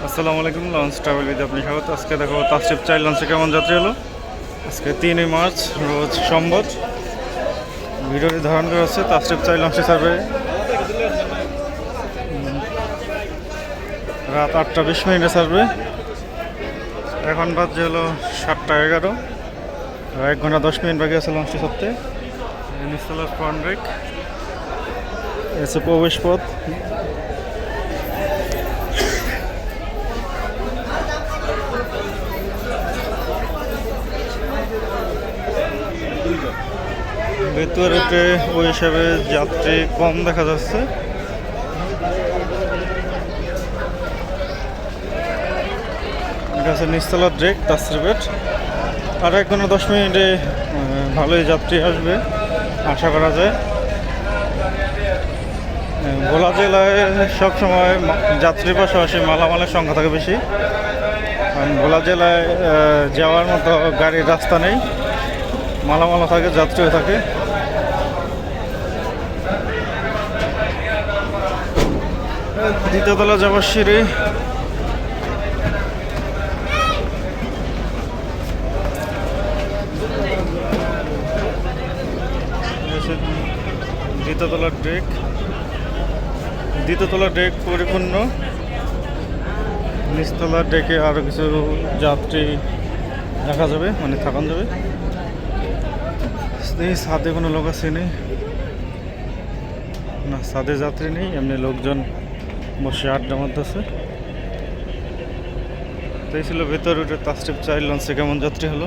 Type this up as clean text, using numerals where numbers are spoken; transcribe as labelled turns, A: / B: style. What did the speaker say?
A: আসসালামু আলাইকুম, launch travel with আপনি স্বাগত। আজকে দেখো তাসরিফ চাইল লঞ্চে কেমন যাত্রী হলো। আজকে 3 মার্চ রোজ সোমবার। ভিডিওটি ধারণ করা হচ্ছে তাসরিফ চাইল লঞ্চে সার্ভে রাত 8টা 20 মিনিটে সার্ভে। এখন বাজে হলো 7টা 11। 1 ঘন্টা 10 মিনিট বাকি আছে লঞ্চটি ছাড়তে। নিচতলার ফ্রন্ট ব্রেক, এসে প্রবেশ পথ। ভেতরে ওই হিসাবে যাত্রী কম দেখা যাচ্ছে। এটা হচ্ছে নিচতলার ড্রেক তাসরিফের। আর 1 ঘন্টা 10 মিনিটে ভালোই যাত্রী আসবে আশা করা যায়। ভোলা জেলায় সবসময় যাত্রীর পাশাপাশি মালামালের সংখ্যা থাকে বেশি, কারণ ভোলা জেলায় যাওয়ার মতো গাড়ির রাস্তা নেই। মালামালও থাকে, যাত্রীও থাকে। দ্বিতীয়তলা যাবার সিঁড়ি। দ্বিতীয়তলার ডেক পরিপূর্ণ। নিচতলার ডেকে আরও কিছু যাত্রী দেখা যাবে, মানে থাকান যাবে। ছাদে কোনো লোক আছে নেই, না ছাদে যাত্রী নেই, এমনি লোকজন বসে আড্ডা মারতেছে। তো এই ছিল ভেতর উঠে তাসরিফ চাইল লঞ্চে কেমন যাত্রী হলো।